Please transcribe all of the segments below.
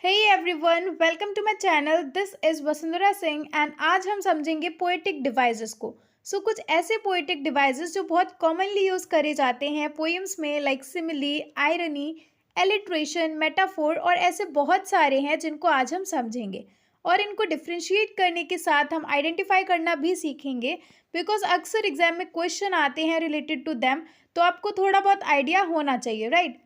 Hey everyone, welcome to my channel. This is Vasundhara Singh and आज हम समझेंगे पोएटिक डिवाइसेस को। कुछ ऐसे पोएटिक डिवाइसेस जो बहुत कॉमनली यूज करे जाते हैं पोएम्स में, like simile, irony, alliteration, metaphor और ऐसे बहुत सारे हैं जिनको आज हम समझेंगे। और इनको डिफ्रेंशिएट करने के साथ हम आइडेंटिफाई करना भी सीखेंगे, बिकॉज अक्सर एग्जाम में क्वेश्चन आते हैं रिलेटेड टू दैम, तो आपको थोड़ा बहुत आइडिया होना चाहिए, राइट?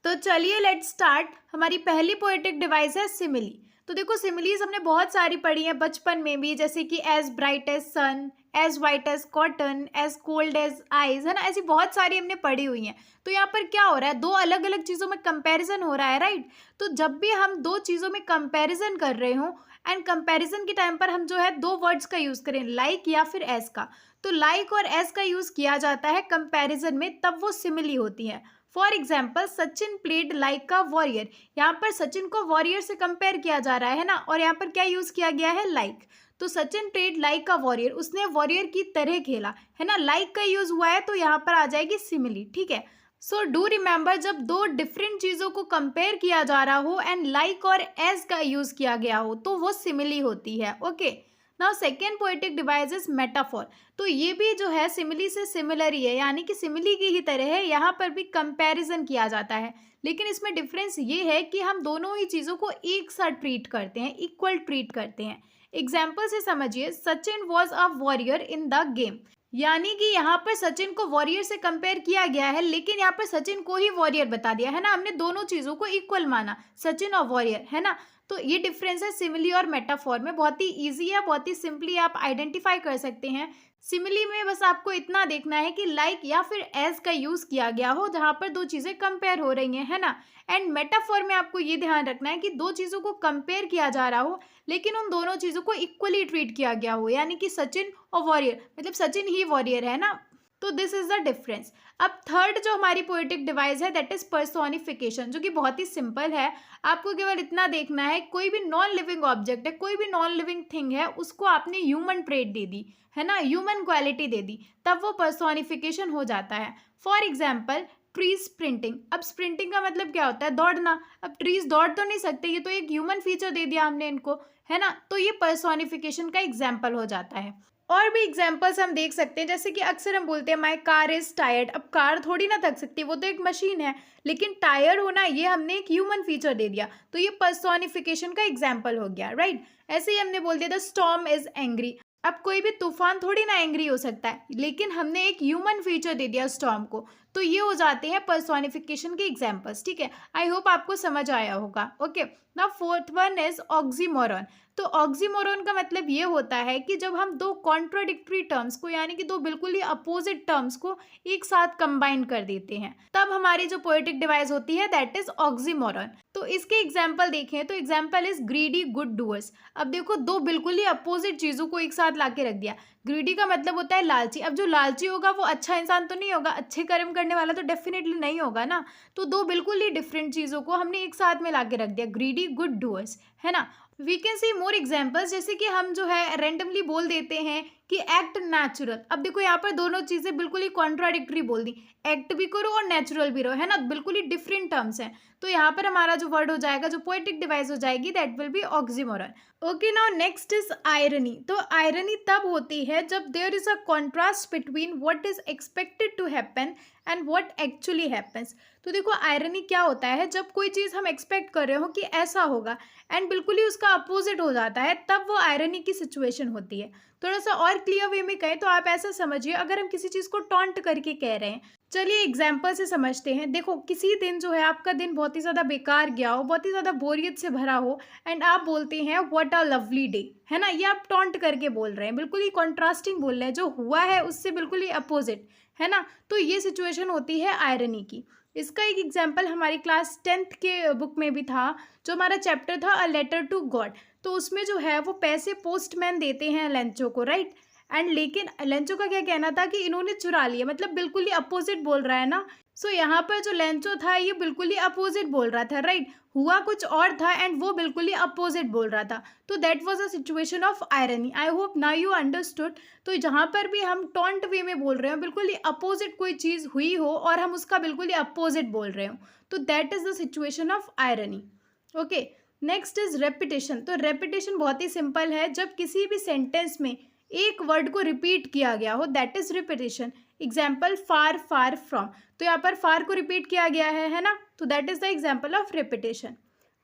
तो चलिए लेट्स स्टार्ट। हमारी पहली पोएटिक डिवाइस है सिमिली। तो देखो, सिमिलीज हमने बहुत सारी पढ़ी है बचपन में भी, जैसे कि as bright as sun, as white as cotton, as cold as ice, है ना। ऐसी बहुत सारी हमने पढ़ी हुई हैं। तो यहाँ पर क्या हो रहा है, दो अलग अलग चीज़ों में कंपैरिजन हो रहा है, राइट? तो जब भी हम दो चीज़ों में कंपैरिजन कर रहे हो एंड कंपैरिजन के टाइम पर हम जो है दो वर्ड्स का यूज़ करें, लाइक या फिर एज का, तो लाइक और एज का यूज़ किया जाता है कंपैरिजन में, तब वो सिमिली होती है। For example, Sachin played like a warrior. यहाँ पर सचिन को वॉरियर से कंपेयर किया जा रहा है ना, और यहाँ पर क्या यूज किया गया है, लाइक। तो Sachin played like a warrior, उसने वॉरियर की तरह खेला, है ना। लाइक का यूज हुआ है तो यहाँ पर आ जाएगी सिमिली, ठीक है। सो डू रिमेंबर, जब दो डिफरेंट चीजों को कंपेयर किया जा रहा हो एंड लाइक और एज का यूज किया गया हो तो वो सिमिली होती है, okay. Now second poetic device is metaphor. तो ये भी जो है सिमिली से सिमिलर ही है, यानी कि सिमिली की ही तरह है। यहाँ पर भी कंपैरिजन किया जाता है, लेकिन इसमें डिफरेंस ये है कि हम दोनों ही चीज़ों को एक साथ ट्रीट करते हैं, इक्वल ट्रीट करते हैं। एग्जाम्पल से समझिए, Sachin was a warrior in the game. यानी कि यहाँ पर सचिन को वॉरियर से कंपेयर किया गया है, लेकिन यहाँ पर सचिन को ही वॉरियर बता दिया है ना, हमने दोनों चीज़ों को इक्वल माना, सचिन और वॉरियर, है ना। तो ये डिफरेंस है सिमिली और मेटाफोर में। बहुत ही इजी है, बहुत ही सिंपली आप आइडेंटिफाई कर सकते हैं। सिमिली में बस आपको इतना देखना है कि लाइक या फिर एज का यूज किया गया हो जहां पर दो चीजें कंपेयर हो रही हैं, है ना। एंड मेटाफोर में आपको ये ध्यान रखना है कि दो चीजों को कंपेयर किया जा रहा हो, लेकिन उन दोनों चीजों को इक्वली ट्रीट किया गया हो, यानी कि सचिन और वॉरियर, मतलब सचिन ही वॉरियर है ना। तो दिस इज द डिफरेंस। अब थर्ड जो हमारी पोएटिक डिवाइस है दैट इज पर्सोनिफिकेशन, जो कि बहुत ही सिंपल है। आपको केवल इतना देखना है, कोई भी नॉन लिविंग ऑब्जेक्ट है, कोई भी नॉन लिविंग थिंग है, उसको आपने ह्यूमन ट्रेट दे दी, है ना, ह्यूमन क्वालिटी दे दी, तब वो पर्सोनिफिकेशन हो जाता है। For example, tree sprinting. अब स्प्रिंटिंग का मतलब क्या होता है, दौड़ना। अब ट्रीज दौड़ तो नहीं सकते, ये तो एक ह्यूमन फीचर दे दिया हमने इनको, है ना। तो ये पर्सोनिफिकेशन का एग्जाम्पल हो जाता है। और भी एग्जाम्पल्स हम देख सकते हैं, जैसे कि अक्सर हम बोलते हैं माई कार इज टायर्ड। अब कार थोड़ी ना थक सकती, वो तो एक मशीन है, लेकिन टायर्ड होना ये हमने एक ह्यूमन फीचर दे दिया, तो ये पर्सोनिफिकेशन का एग्जाम्पल हो गया, राइट। ऐसे ही हमने बोल दिया द स्टॉर्म इज एंग्री। अब कोई भी तूफान थोड़ी ना एंग्री हो सकता है, लेकिन हमने एक ह्यूमन फीचर दे दिया स्टॉर्म को, तो ये हो जाते हैं पर्सोनिफिकेशन के एग्जाम्पल्स, ठीक है। आई होप आपको समझ आया होगा, okay. Now fourth one is oxymoron. तो ऑक्सीमोरॉन का मतलब ये होता है कि जब हम दो कॉन्ट्राडिक्टरी टर्म्स को, यानी कि दो बिल्कुल ही अपोजिट टर्म्स को एक साथ कंबाइन कर देते हैं, तब हमारी जो पोएटिक डिवाइस होती है दैट इज ऑक्सीमोरॉन। तो इसके एग्जाम्पल देखें तो example is greedy good doers. अब देखो, दो बिल्कुल ही अपोजिट चीजों को एक साथ लाके रख दिया। ग्रीडी का मतलब होता है लालची। अब जो लालची होगा वो अच्छा इंसान तो नहीं होगा, अच्छे कर्म करने वाला तो डेफिनेटली नहीं होगा ना। तो दो बिल्कुल ही डिफरेंट चीजों को हमने एक साथ में लाके रख दिया, ग्रीडी गुड डूअर्स, है ना। We can see more examples, जैसे कि हम जो है रेंडमली बोल देते हैं कि एक्ट नेचुरल। अब देखो, यहाँ पर दोनों चीजें बिल्कुल ही कॉन्ट्राडिक्टरी बोल दी, एक्ट भी करो और नेचुरल भी रहो, है ना, बिल्कुल ही डिफरेंट टर्म्स हैं। तो यहाँ पर हमारा जो वर्ड हो जाएगा, जो पोएटिक डिवाइस हो जाएगी, that will be oxymoron. Okay, now next is irony. तो आयरनी तब होती है जब there is a contrast between what is expected to happen and what actually happens. तो देखो, आयरनी क्या होता है, जब कोई चीज़ हम एक्सपेक्ट कर रहे हो कि ऐसा होगा एंड बिल्कुल ही उसका अपोजिट हो जाता है, तब वो आयरनी की सिचुएशन होती है। थोड़ा सा और क्लियर वे में कहें तो आप ऐसा समझिए, अगर हम किसी चीज़ को टॉन्ट करके कह रहे हैं, चलिए एग्जाम्पल से समझते हैं। देखो, किसी दिन जो है आपका दिन बहुत ही ज़्यादा बेकार गया हो, बहुत ही ज़्यादा बोरियत से भरा हो, एंड आप बोलते हैं व्हाट अ लवली डे, है ना। ये आप टॉन्ट करके बोल रहे हैं, बिल्कुल ही कॉन्ट्रास्टिंग बोल रहे हैं, जो हुआ है उससे बिल्कुल ही अपोजिट, है ना। तो ये सिचुएशन होती है आयरनी की। इसका एक एग्जाम्पल हमारी क्लास 10th के बुक में भी था, जो हमारा चैप्टर था अ लेटर टू गॉड। तो उसमें जो है वो पैसे पोस्टमैन देते हैं लेंचो को, राइट। एंड लेकिन लेंचो का क्या कहना था कि इन्होंने चुरा लिया, मतलब बिल्कुल ही अपोजिट बोल रहा है ना। सो यहाँ पर जो लेंचो था ये बिल्कुल ही अपोजिट बोल रहा था, राइट। हुआ कुछ और था एंड वो बिल्कुल ही अपोजिट बोल रहा था। तो that was a situation of irony. I hope now you understood. तो जहाँ पर भी हम टॉन्ट वे में बोल रहे हो, बिल्कुल ही अपोजिट कोई चीज़ हुई हो और हम उसका बिल्कुल ही अपोजिट बोल रहे हो, तो that is the situation of irony, okay. Next is repetition. तो रेपिटेशन बहुत ही सिंपल है, जब किसी भी सेंटेंस में एक वर्ड को रिपीट किया गया हो, that is repetition. Example far, far from, तो यहाँ पर फार को रिपीट किया गया है ना, तो that is the example of repetition.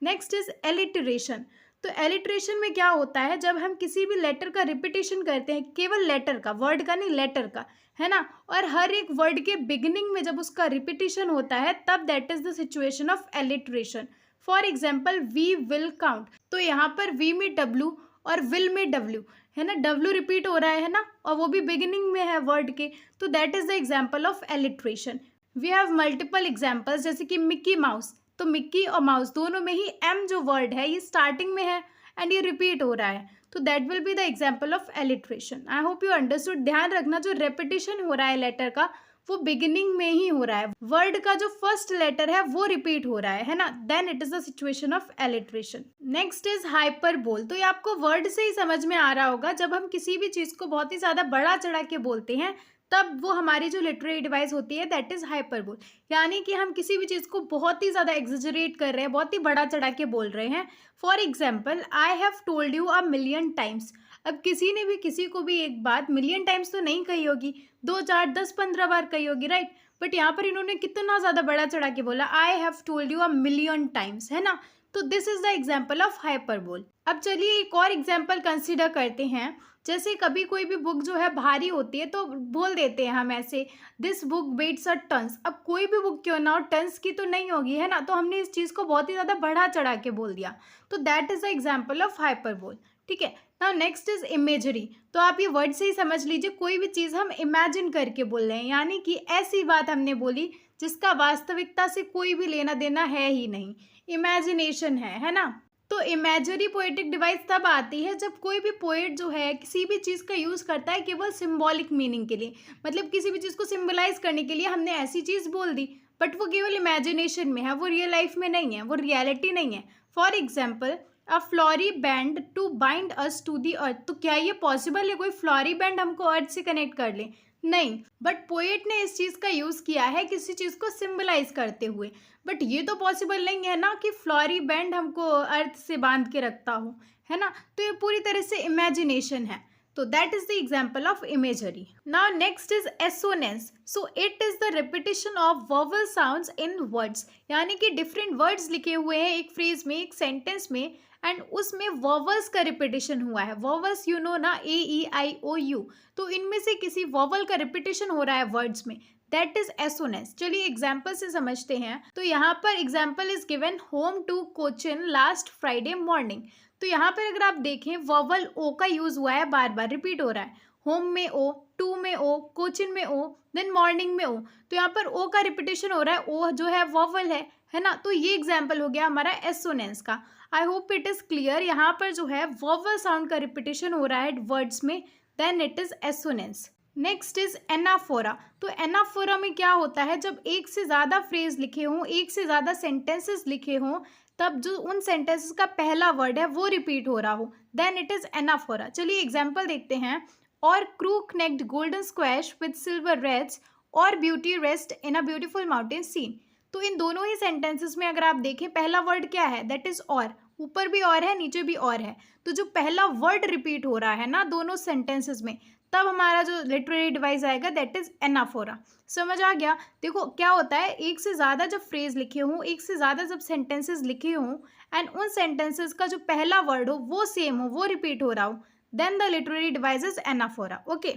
Next is alliteration. तो एलिटरेशन में क्या होता है, जब हम किसी भी लेटर का रिपीटेशन करते हैं, केवल लेटर का, वर्ड का नहीं, लेटर का, है ना, और हर एक वर्ड के बिगिनिंग में जब उसका रिपीटेशन होता है, तब that is the situation of alliteration. For example we will count, तो यहाँ पर वी में डब्ल्यू और विल में डब्ल्यू, है ना, डब्ल्यू रिपीट हो रहा है ना, और वो भी बिगिनिंग में है वर्ड के, तो that is the example of alliteration. We have multiple examples, जैसे कि मिक्की माउस, तो मिक्की और माउस दोनों में ही एम जो वर्ड है ये स्टार्टिंग में है एंड ये रिपीट हो रहा है, तो that will be the example of alliteration. I hope you understood. ध्यान रखना, जो रेपिटेशन हो रहा है लेटर का, वो बिगिनिंग में ही हो रहा है, वर्ड का जो फर्स्ट लेटर है वो रिपीट हो रहा है ना, then it is the situation of alliteration. Next is hyperbole. तो ये आपको वर्ड से ही समझ में आ रहा होगा, जब हम किसी भी चीज को बहुत ही ज्यादा बढ़ा चढ़ा के बोलते हैं, तब वो हमारी जो लिटरेरी डिवाइस होती है दैट इज हाइपरबोल, यानी कि हम किसी भी चीज़ को बहुत ही ज़्यादा एग्जेजरेट कर रहे हैं, बहुत ही बड़ा चढ़ा के बोल रहे हैं। For example, I have told you a million times. अब किसी ने भी किसी को भी एक बात मिलियन टाइम्स तो नहीं कही होगी, 2, 4, 10, 15 बार कही होगी, राइट, बट यहाँ पर इन्होंने कितना ज़्यादा बड़ा चढ़ा के बोला, I have told you a million times, है ना, तो this is the example of hyperbole. अब चलिए एक और एग्जाम्पल कंसिडर करते हैं। जैसे कभी कोई भी बुक जो है भारी होती है, तो बोल देते हैं हम ऐसे, this book weights a tons. अब कोई भी बुक क्यों ना हो, टन्स की तो नहीं होगी, है ना, तो हमने इस चीज़ को बहुत ही ज़्यादा बढ़ा चढ़ा के बोल दिया, तो that is the example of hyperbole. ठीक है, नाउ नेक्स्ट इज इमेजरी। तो आप ये वर्ड से ही समझ लीजिए, कोई भी चीज़ हम इमेजिन करके बोल रहे हैं, यानी कि ऐसी बात हमने बोली जिसका वास्तविकता से कोई भी लेना देना है ही नहीं, इमेजिनेशन है ना। तो इमेजरी पोएटिक डिवाइस तब आती है जब कोई भी पोएट जो है किसी भी चीज़ का यूज़ करता है केवल सिंबॉलिक मीनिंग के लिए, मतलब किसी भी चीज़ को सिंबलाइज करने के लिए हमने ऐसी चीज़ बोल दी, बट वो केवल इमेजिनेशन में है, वो रियल लाइफ में नहीं है, वो रियलिटी नहीं है। For example, a flowery band to bind us to the earth. तो क्या ये पॉसिबल है कोई फ्लोरी बैंड हमको अर्थ से कनेक्ट कर ले? नहीं, बट पोएट ने इस चीज़ का यूज़ किया है किसी चीज़ को सिंबलाइज करते हुए, बट ये तो पॉसिबल नहीं है ना कि फ्लोरी बैंड हमको अर्थ से बांध के रखता हो, है ना, तो ये पूरी तरह से इमेजिनेशन है, तो that is the example of imagery. Now next is assonance. So it is the repetition of vowel sounds in words, यानी कि डिफरेंट वर्ड्स लिखे हुए हैं एक फ्रेज में, एक सेंटेंस में, एंड उसमें वोवल्स का रिपीटिशन हुआ है। वोवल्स यू नो ना, AEIOU, तो इनमें से किसी वोवल का रिपीटिशन हो रहा है वर्ड्स में, दैट इज एसोनेंस। चलिए एग्जाम्पल से समझते हैं। तो यहाँ पर example is given, home to Cochin last Friday morning. तो यहाँ पर अगर आप देखें, वोवल ओ का यूज हुआ है, बार बार रिपीट हो रहा है, होम में ओ, टू में ओ, कोचिन में ओ, देन मॉर्निंग में ओ, तो यहाँ पर ओ का रिपीटेशन हो रहा है, ओ जो है वोवल है ना, तो ये एग्जाम्पल हो गया हमारा एसोनेंस का। I hope it is clear. यहाँ पर जो है वोवल साउंड का रिपीटेशन हो रहा है वर्ड्स में, then it is assonance. Next is anaphora. तो एनाफोरा में क्या होता है, जब एक से ज़्यादा फ्रेज लिखे हों, एक से ज़्यादा सेंटेंसेस लिखे हों, तब जो उन सेंटेंसेस का पहला वर्ड है वो रिपीट हो रहा हो, देन इट इज एनाफोरा। चलिए एग्जाम्पल देखते हैं। और crook necked golden squash with silver reds, और beauty rest in a beautiful mountain scene. तो इन दोनों ही सेंटेंसेस में अगर आप देखें, पहला वर्ड क्या है, दैट इज और, ऊपर भी और है, नीचे भी और है, तो जो पहला वर्ड रिपीट हो रहा है ना दोनों सेंटेंसेस में, तब हमारा जो लिटरेरी डिवाइस आएगा दैट इज एनाफोरा। समझ आ गया? देखो क्या होता है, एक से ज़्यादा जब फ्रेज लिखे हों, एक से ज़्यादा जब सेंटेंसेस लिखे हों, एंड उन सेंटेंसेस का जो पहला वर्ड हो वो सेम हो, वो रिपीट हो रहा हो, then the literary device is anaphora. Okay,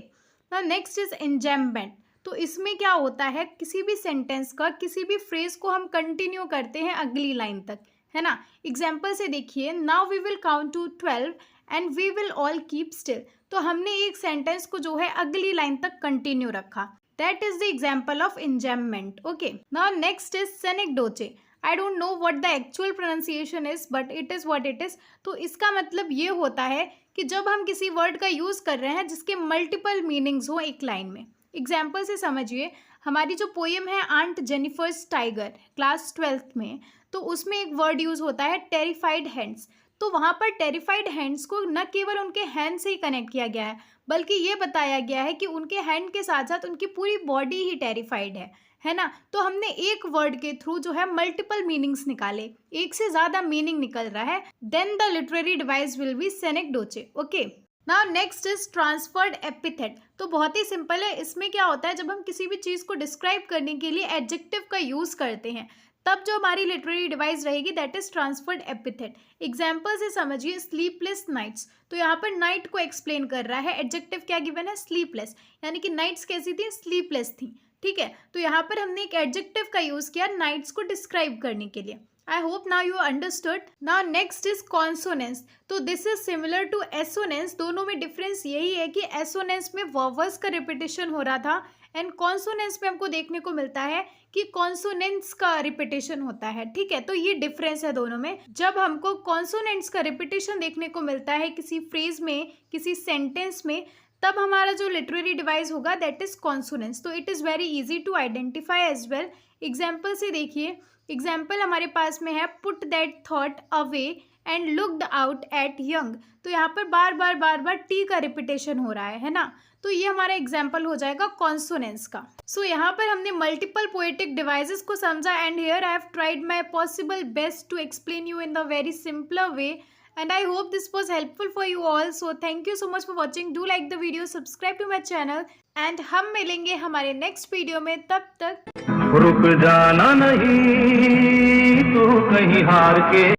now next is enjambment. तो इसमें क्या होता है, किसी भी सेंटेंस का, किसी भी फ्रेज को हम कंटिन्यू करते हैं अगली लाइन तक, है ना। एग्जाम्पल से देखिए, now we will count to 12 and we will all keep still. तो हमने एक सेंटेंस को जो है अगली लाइन तक कंटिन्यू रखा, that is the example of enjambment. Okay, now next is synecdoche. I don't know what the actual pronunciation is, but it is what it is. तो इसका मतलब ये होता है कि जब हम किसी वर्ड का यूज़ कर रहे हैं जिसके मल्टीपल मीनिंग्स हो एक लाइन में। एग्जाम्पल से समझिए, हमारी जो पोएम है aunt Jennifer's tiger, class 12th में, तो उसमें एक वर्ड यूज़ होता है टेरिफाइड हैंड्स। तो वहाँ पर टेरिफाइड हैंड्स को न केवल उनके हैंड से ही कनेक्ट किया गया है, बल्कि ये बताया गया है कि उनके हैंड के साथ साथ उनकी पूरी बॉडी ही टेरिफाइड है है ना। तो हमने एक वर्ड के थ्रू जो है मल्टीपल मीनिंग्स निकाले, एक से ज्यादा मीनिंग निकल रहा है, then the literary device will be synecdoche. Okay, now next is transferred epithet. तो बहुत ही सिंपल है, इसमें क्या होता है, जब हम किसी भी चीज को डिस्क्राइब करने के लिए एडजेक्टिव का यूज करते हैं तब जो हमारी लिटरेरी डिवाइस रहेगी that is transferred epithet. Example से समझिए, स्लीपलेस नाइट्स, तो यहाँ पर नाइट को एक्सप्लेन कर रहा है, एडजेक्टिव क्या गिवन है, स्लीपलेस, यानी कि नाइट्स कैसी थी, स्लीपलेस थी। ठीक है, तो यहाँ पर हमने एक एडजेक्टिव का यूज किया नाइट्स को डिस्क्राइब करने के लिए। I hope now you understood. Now next is consonance. तो this is similar to assonance, दोनों में डिफरेंस यही है कि एसोनेंस में वर्बस का रिपीटेशन हो रहा था एंड कॉन्सोनेंस में हमको देखने को मिलता है कि कॉन्सोनेंट्स का रिपीटेशन होता है। ठीक है, तो ये डिफरेंस है दोनों में। जब हमको कॉन्सोनेंट्स का रिपीटेशन देखने को मिलता है किसी फ्रेज में, किसी सेंटेंस में, तब हमारा जो लिटरेरी डिवाइस होगा दैट इज कॉन्सोनेंस। तो it is very easy to identify as well. Example से देखिए, एग्जाम्पल हमारे पास में है, put that thought away and looked out at young. तो यहाँ पर बार बार टी का रिपीटेशन हो रहा है ना, तो ये हमारा एग्जाम्पल हो जाएगा कॉन्सोनेंस का। सो यहाँ पर हमने मल्टीपल पोएटिक डिवाइसेस को समझा and here I have tried my possible best to explain you in the very simpler way and I hope this was helpful for you all. So thank you so much for watching. Do like the video, subscribe to my channel and हम मिलेंगे हमारे next video में। तब तक रुक जाना नहीं तू कहीं हार के।